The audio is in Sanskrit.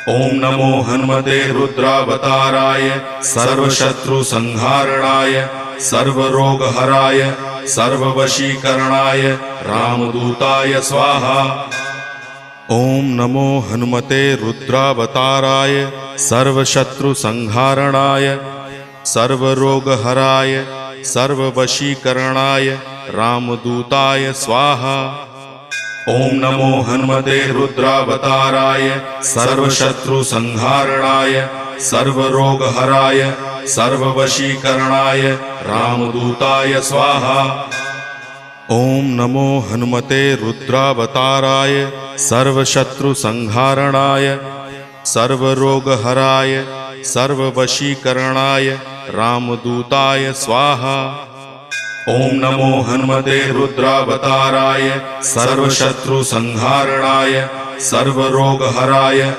ओम नमो हनुमते रुद्रावताराय सर्वशत्रुसंहारणाय सर्वरोगहराय सर्ववशीकरणाय रामदूताय स्वाहा। ओम नमो हनुमते रुद्रावताराय सर्वशत्रुसंहारणाय सर्वरोगहराय सर्ववशीकरणाय रामदूताय स्वाहा। ओम नमो हनुमते रुद्रावताराय सर्वशत्रुसंहारणाय सर्वरोगहराय सर्ववशीकरणाय रामदूताय स्वाहा। ओम नमो हनुमते रुद्रावताराय सर्वशत्रुसंहारणाय सर्वरोगहराय सर्ववशीकरणाय रामदूताय स्वाहा। ओम नमो हनुमते रुद्रावताराय सर्वशत्रुसंहारणाय सर्वरोगहराय